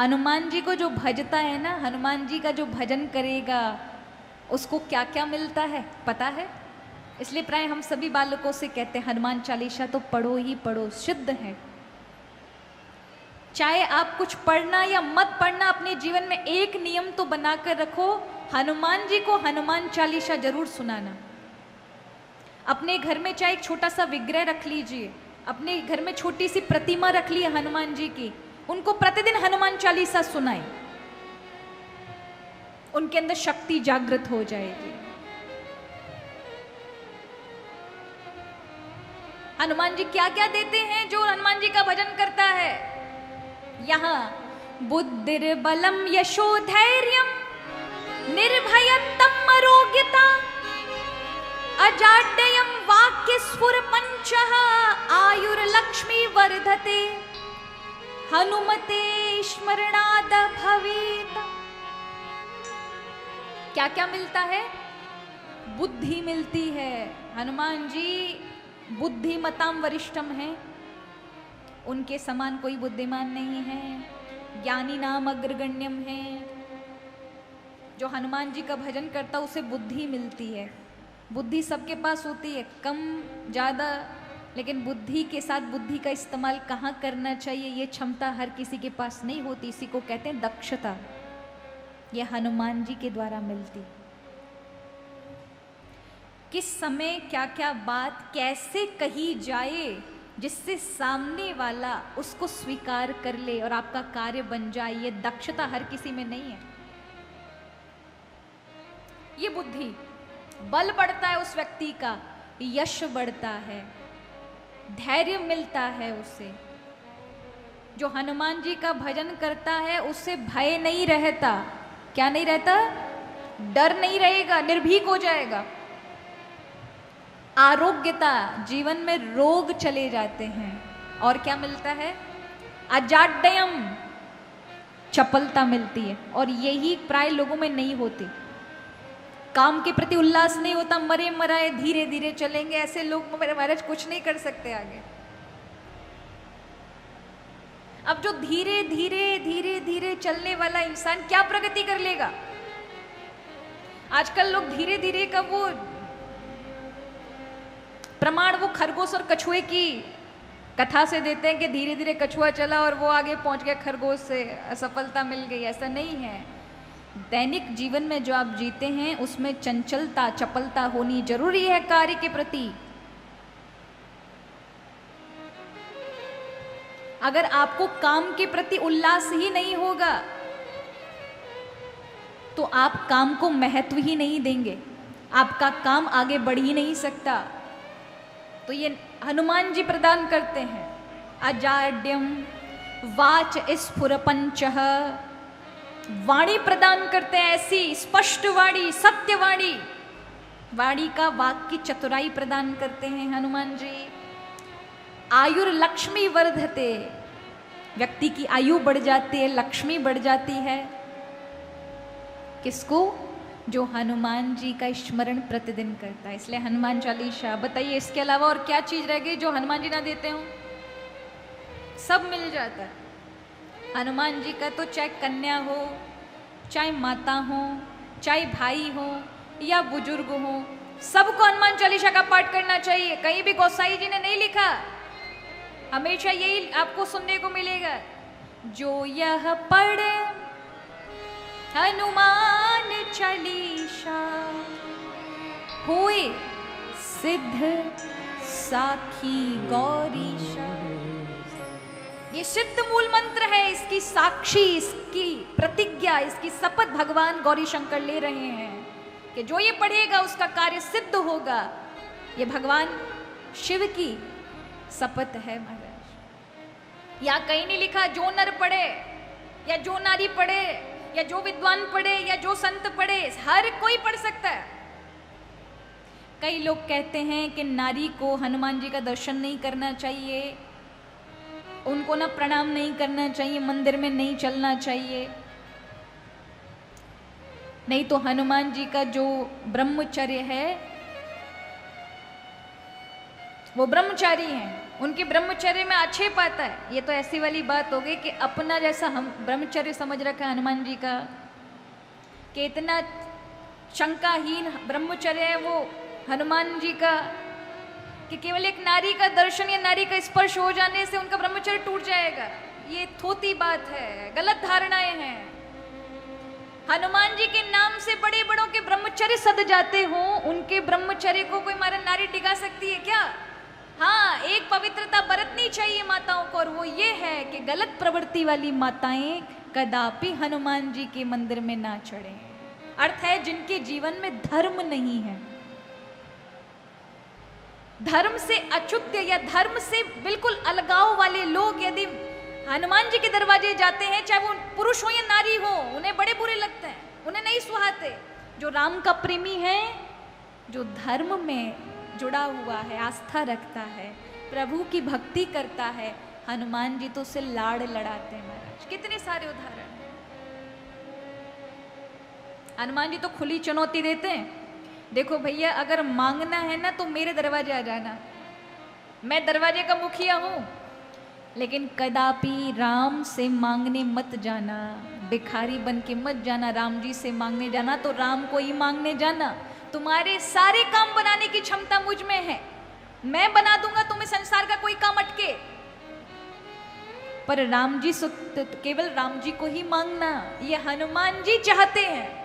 हनुमान जी को जो भजता है ना, हनुमान जी का जो भजन करेगा उसको क्या क्या मिलता है पता है? इसलिए प्राय हम सभी बालकों से कहते हैं हनुमान चालीसा तो पढ़ो ही पढ़ो, सिद्ध है। चाहे आप कुछ पढ़ना या मत पढ़ना, अपने जीवन में एक नियम तो बनाकर रखो, हनुमान जी को हनुमान चालीसा जरूर सुनाना। अपने घर में चाहे एक छोटा सा विग्रह रख लीजिए, अपने घर में छोटी सी प्रतिमा रख ली हनुमान जी की, उनको प्रतिदिन हनुमान चालीसा सुनाएं, उनके अंदर शक्ति जागृत हो जाएगी। हनुमान जी क्या क्या देते हैं जो हनुमान जी का भजन करता है? यहां बुद्धिर्बलम यशोधैर्यम निर्भयत्वम अरोग्यता अजाड्यम वाक्य स्फुर पंचः आयुर्लक्ष्मी वर्धते हनुमते स्मरणाद भवेत। क्या क्या मिलता है? बुद्धि मिलती है। हनुमान जी बुद्धिमताम वरिष्ठम है, उनके समान कोई बुद्धिमान नहीं है। ज्ञानी नाम अग्रगण्यम है। जो हनुमान जी का भजन करता उसे बुद्धि मिलती है। बुद्धि सबके पास होती है, कम ज़्यादा, लेकिन बुद्धि के साथ बुद्धि का इस्तेमाल कहाँ करना चाहिए ये क्षमता हर किसी के पास नहीं होती। इसी को कहते हैं दक्षता। ये हनुमान जी के द्वारा मिलती। किस समय क्या क्या बात कैसे कही जाए जिससे सामने वाला उसको स्वीकार कर ले और आपका कार्य बन जाए, ये दक्षता हर किसी में नहीं है। ये बुद्धि, बल बढ़ता है उस व्यक्ति का, यश बढ़ता है, धैर्य मिलता है उसे। जो हनुमान जी का भजन करता है उससे भय नहीं रहता। क्या नहीं रहता? डर नहीं रहेगा, निर्भीक हो जाएगा। आरोग्यता, जीवन में रोग चले जाते हैं। और क्या मिलता है? अजाड्यम, चपलता मिलती है। और यही प्राय लोगों में नहीं होती। काम के प्रति उल्लास नहीं होता, मरे मराए धीरे धीरे चलेंगे, ऐसे लोग मेरे महाराज कुछ नहीं कर सकते आगे। अब जो धीरे धीरे धीरे धीरे चलने वाला इंसान क्या प्रगति कर लेगा? आजकल लोग धीरे धीरे का वो प्रमाण वो खरगोश और कछुए की कथा से देते हैं कि धीरे धीरे कछुआ चला और वो आगे पहुंच गया खरगोश से, असफलता मिल गई। ऐसा नहीं है। दैनिक जीवन में जो आप जीते हैं उसमें चंचलता, चपलता होनी जरूरी है कार्य के प्रति। अगर आपको काम के प्रति उल्लास ही नहीं होगा तो आप काम को महत्व ही नहीं देंगे, आपका काम आगे बढ़ ही नहीं सकता। तो ये हनुमान जी प्रदान करते हैं। अजाड्यम वाच स्फुर पंचः, वाणी प्रदान करते हैं, ऐसी स्पष्ट वाणी, सत्य वाणी, वाणी का वाक की चतुराई प्रदान करते हैं हनुमान जी। आयुर्लक्ष्मी वर्धते, व्यक्ति की आयु बढ़ जाती है, लक्ष्मी बढ़ जाती है। किसको? जो हनुमान जी का स्मरण प्रतिदिन करता है। इसलिए हनुमान चालीसा। बताइए इसके अलावा और क्या चीज रह गई जो हनुमान जी ना देते हो? सब मिल जाता है। हनुमान जी का तो चाहे कन्या हो, चाहे माता हो, चाहे भाई हो या बुजुर्ग हो, सबको हनुमान चालीसा का पाठ करना चाहिए। कहीं भी गोसाई जी ने नहीं लिखा, हमेशा यही आपको सुनने को मिलेगा, जो यह पढ़े हनुमान चालीसा होए सिद्ध साखी गौरीशा। ये सिद्ध मूल मंत्र है, इसकी साक्षी, इसकी प्रतिज्ञा, इसकी शपथ भगवान गौरी शंकर ले रहे हैं कि जो ये पढ़ेगा उसका कार्य सिद्ध होगा। ये भगवान शिव की शपथ है महाराज। या कहीं नहीं लिखा जो नर पढ़े या जो नारी पढ़े या जो विद्वान पढ़े या जो संत पढ़े, हर कोई पढ़ सकता है। कई लोग कहते हैं कि नारी को हनुमान जी का दर्शन नहीं करना चाहिए, उनको ना प्रणाम नहीं करना चाहिए, मंदिर में नहीं चलना चाहिए। नहीं तो हनुमान जी का जो ब्रह्मचर्य है वो ब्रह्मचारी हैं, उनके ब्रह्मचर्य में आक्षेप आता है। ये तो ऐसी वाली बात हो गई कि अपना जैसा हम ब्रह्मचर्य समझ रखा है हनुमान जी का, कि इतना शंकाहीन ब्रह्मचर्य है वो हनुमान जी का, कि केवल एक नारी का दर्शन या नारी का स्पर्श हो जाने से उनका ब्रह्मचर्य टूट जाएगा। ये थोती बात है, गलत धारणाएं हैं। हनुमान जी के नाम से बड़े बड़ों के ब्रह्मचर्य सद जाते हो, उनके ब्रह्मचर्य को कोई मारा नारी टिका सकती है क्या? हाँ, एक पवित्रता बरतनी चाहिए माताओं को, और वो ये है कि गलत प्रवृत्ति वाली माताएं कदापि हनुमान जी के मंदिर में ना चढ़े। अर्थ है जिनके जीवन में धर्म नहीं है, धर्म से अच्युत्य या धर्म से बिल्कुल अलगाव वाले लोग यदि हनुमान जी के दरवाजे जाते हैं, चाहे वो पुरुष हो या नारी हो, उन्हें बड़े बुरे लगते हैं, उन्हें नहीं सुहाते। जो राम का प्रेमी है, जो धर्म में जुड़ा हुआ है, आस्था रखता है, प्रभु की भक्ति करता है, हनुमान जी तो उससे लाड़ लड़ाते हैं महाराज। कितने सारे उदाहरण हैं। हनुमान जी तो खुली चुनौती देते हैं, देखो भैया अगर मांगना है ना तो मेरे दरवाजे आ जाना, मैं दरवाजे का मुखिया हूं, लेकिन कदापि राम से मांगने मत जाना, भिखारी बन के मत जाना। राम जी से मांगने जाना तो राम को ही मांगने जाना। तुम्हारे सारे काम बनाने की क्षमता मुझ में है, मैं बना दूंगा तुम्हें संसार का कोई काम अटके, पर राम जी केवल राम जी को ही मांगना, ये हनुमान जी चाहते हैं।